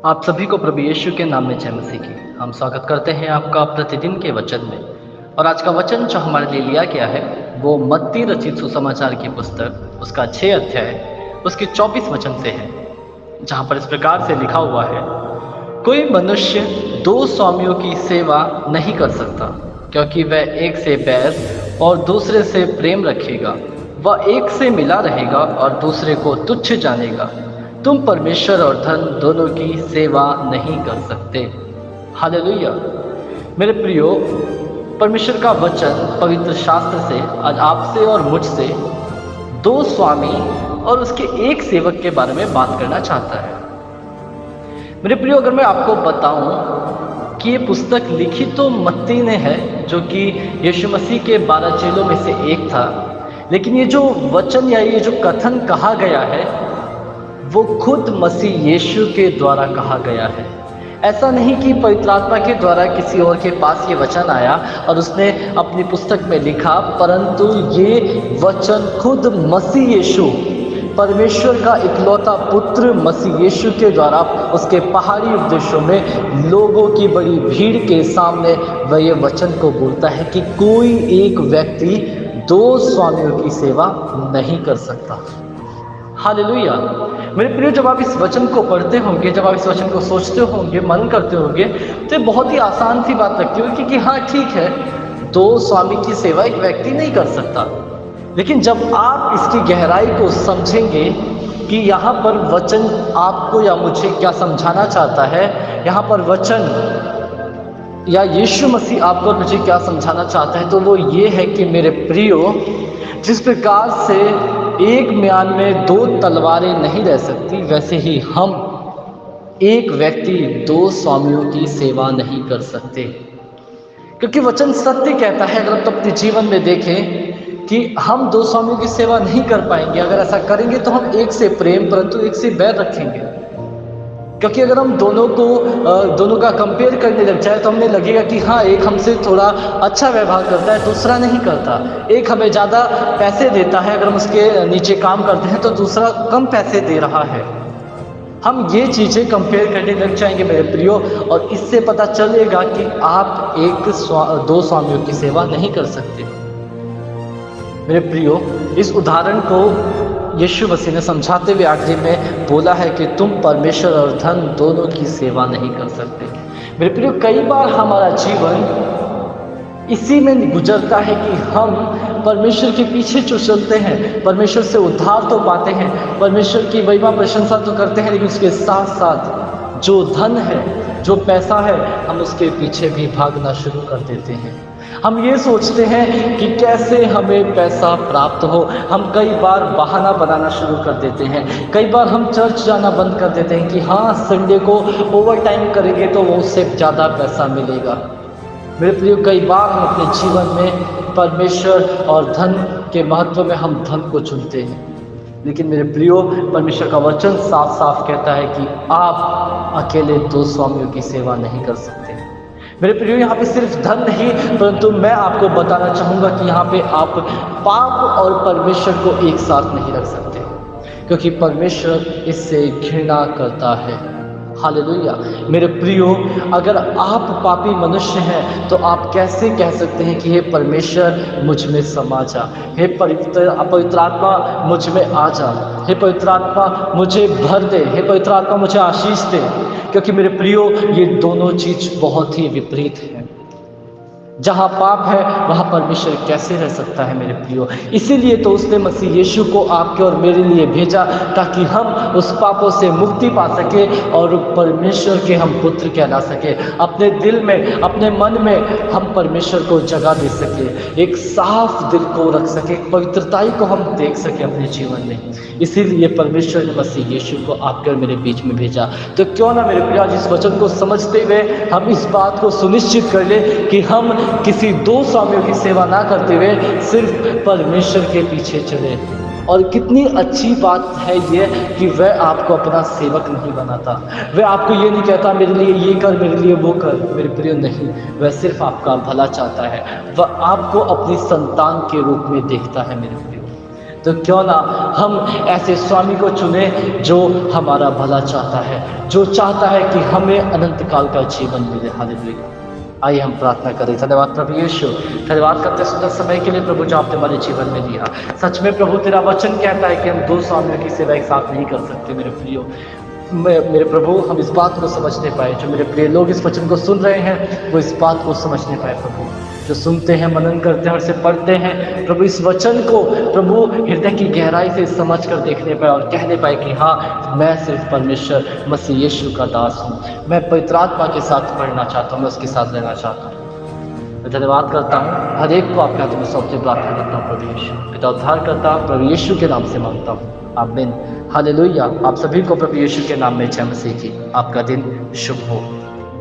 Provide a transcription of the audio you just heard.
आप सभी को प्रभु यीशु के नाम में जय मसीह की। हम स्वागत करते हैं आपका प्रतिदिन के वचन में। और आज का वचन जो हमारे लिए लिया गया है वो मत्ती रचित सुसमाचार की पुस्तक उसका 6 अध्याय उसके 24 वचन से है, जहाँ पर इस प्रकार से लिखा हुआ है, कोई मनुष्य दो स्वामियों की सेवा नहीं कर सकता, क्योंकि वह एक से बैर और दूसरे से प्रेम रखेगा। वह एक से मिला रहेगा और दूसरे को तुच्छ जानेगा। तुम परमेश्वर और धन दोनों की सेवा नहीं कर सकते। हालेलुया। मेरे प्रियो, परमेश्वर का वचन पवित्र शास्त्र से आज आपसे और मुझसे दो स्वामी और उसके एक सेवक के बारे में बात करना चाहता है। मेरे प्रियो, अगर मैं आपको बताऊं कि ये पुस्तक लिखी तो मत्ती ने है, जो कि यीशु मसीह के 12 चेलों में से एक था, लेकिन ये जो वचन या ये जो कथन कहा गया है वो खुद मसीह यीशु के द्वारा कहा गया है। ऐसा नहीं कि पवित्र आत्मा के द्वारा किसी और के पास ये वचन आया और उसने अपनी पुस्तक में लिखा, परंतु ये वचन खुद मसीह यीशु, परमेश्वर का इकलौता पुत्र मसीह यीशु के द्वारा उसके पहाड़ी उपदेशों में लोगों की बड़ी भीड़ के सामने वह ये वचन को बोलता है कि कोई एक व्यक्ति दो स्वामियों की सेवा नहीं कर सकता। हालेलुया। मेरे प्रिय, जब आप इस वचन को पढ़ते होंगे, जब आप इस वचन को सोचते होंगे, मनन करते होंगे, तो ये बहुत ही आसान सी बात लगती होगी कि हाँ ठीक है, दो स्वामी की सेवा एक व्यक्ति नहीं कर सकता। लेकिन जब आप इसकी गहराई को समझेंगे कि यहाँ पर वचन आपको या मुझे क्या समझाना चाहता है, यहाँ पर वचन या यीशु मसीह आपको और मुझे क्या समझाना चाहता है, तो वो ये है कि मेरे प्रियो, जिस प्रकार से एक म्यान में दो तलवारें नहीं रह सकती, वैसे ही हम एक व्यक्ति दो स्वामियों की सेवा नहीं कर सकते। क्योंकि वचन सत्य कहता है, अगर आप अपने जीवन में देखें कि हम दो स्वामियों की सेवा नहीं कर पाएंगे। अगर ऐसा करेंगे तो हम एक से प्रेम परंतु एक से बैर रखेंगे। क्योंकि अगर हम दोनों का कंपेयर करने लग जाए तो हमें लगेगा कि हाँ, एक हमसे थोड़ा अच्छा व्यवहार करता है, दूसरा नहीं करता। एक हमें ज़्यादा पैसे देता है, अगर हम उसके नीचे काम करते हैं तो दूसरा कम पैसे दे रहा है। हम ये चीज़ें कंपेयर करने लग जाएंगे मेरे प्रियो, और इससे पता चलेगा कि आप दो स्वामियों की सेवा नहीं कर सकते। मेरे प्रियो, इस उदाहरण को यीशु मसीह ने समझाते हुए आखिरी में बोला है कि तुम परमेश्वर और धन दोनों की सेवा नहीं कर सकते। मेरे प्रियो, कई बार हमारा जीवन इसी में गुजरता है कि हम परमेश्वर के पीछे जो चलते हैं, परमेश्वर से उद्धार तो पाते हैं, परमेश्वर की महिमा प्रशंसा तो करते हैं, लेकिन उसके साथ साथ जो धन है, जो पैसा है, हम उसके पीछे भी भागना शुरू कर देते हैं। हम ये सोचते हैं कि कैसे हमें पैसा प्राप्त हो। हम कई बार बहाना बनाना शुरू कर देते हैं। कई बार हम चर्च जाना बंद कर देते हैं कि हाँ, संडे को ओवर टाइम करेंगे तो वो उससे ज़्यादा पैसा मिलेगा। मेरे प्रिय, कई बार हम अपने जीवन में परमेश्वर और धन के महत्व में हम धन को चुनते हैं। लेकिन मेरे प्रियो, परमेश्वर का वचन साफ साफ कहता है कि आप अकेले दो स्वामियों की सेवा नहीं कर सकते। मेरे प्रियो, यहाँ पे सिर्फ धन नहीं, परंतु मैं आपको बताना चाहूँगा कि यहाँ पे आप पाप और परमेश्वर को एक साथ नहीं रख सकते, क्योंकि परमेश्वर इससे घृणा करता है। हालेलुया। मेरे प्रियो, अगर आप पापी मनुष्य हैं तो आप कैसे कह सकते हैं कि हे परमेश्वर मुझ में समा जा, हे पवित्र आत्मा मुझ में आ जा, हे पवित्र आत्मा मुझे भर दे, हे पवित्र आत्मा मुझे आशीष दे। क्योंकि मेरे प्रियो, ये दोनों चीज बहुत ही विपरीत है। जहाँ पाप है वहाँ परमेश्वर कैसे रह सकता है मेरे प्रियो? इसीलिए तो उसने मसीह यीशु को आपके और मेरे लिए भेजा, ताकि हम उस पापों से मुक्ति पा सके और परमेश्वर के हम पुत्र कहला सके। अपने दिल में, अपने मन में हम परमेश्वर को जगह दे सके, एक साफ दिल को रख सके, पवित्रताई को हम देख सके अपने जीवन में। इसीलिए परमेश्वर ने मसीह यीशु को आपके और मेरे बीच में भेजा। तो क्यों ना मेरे प्रियो, आज इस वचन को समझते हुए हम इस बात को सुनिश्चित कर ले कि हम किसी दो स्वामियों की सेवा ना करते हुए सिर्फ परमेश्वर के पीछे चले। और कितनी अच्छी बात है ये कि वह आपको अपना सेवक नहीं बनाता, वह आपको ये नहीं कहता मेरे लिए ये कर, मेरे लिए वो कर। मेरे प्रिय, नहीं, वह सिर्फ आपका भला चाहता है। वह आपको अपनी संतान के रूप में देखता है मेरे प्रिय। तो क्यों ना हम ऐसे स्वामी को चुने जो हमारा भला चाहता है, जो चाहता है कि हमें अनंत काल का जीवन मिले। हालेलुया। आइए हम प्रार्थना करें। धन्यवाद प्रभु यीशु, धन्यवाद करते सुंदर समय के लिए प्रभु जो आपने हमारे जीवन में दिया। सच में प्रभु तेरा वचन कहता है कि हम दो स्वामियों की सेवा एक साथ नहीं कर सकते। मेरे प्रियो, मेरे प्रभु, हम इस बात को समझने पाए, जो मेरे प्रिय लोग इस वचन को सुन रहे हैं वो इस बात को समझने पाए प्रभु, जो सुनते हैं, मनन करते हैं और इसे पढ़ते हैं प्रभु, इस वचन को प्रभु हृदय की गहराई से समझ कर देखने पाए और कहने पाए कि हाँ, मैं सिर्फ परमेश्वर मसीह यीशु का दास हूँ, मैं पवित्र आत्मा के साथ पढ़ना चाहता हूँ, मैं उसके साथ रहना चाहता हूँ। मैं धन्यवाद करता हूँ, हर एक को आपके हाथ में सौंपते प्रार्थना करता हूँ प्रभु यीशु, पिता उद्धार करता हूँ प्रभु यीशु के नाम से मांगता हूँ, आमीन। हालेलुया। आप सभी को प्रभु यीशु के नाम में जय मसीह की। आपका दिन शुभ हो।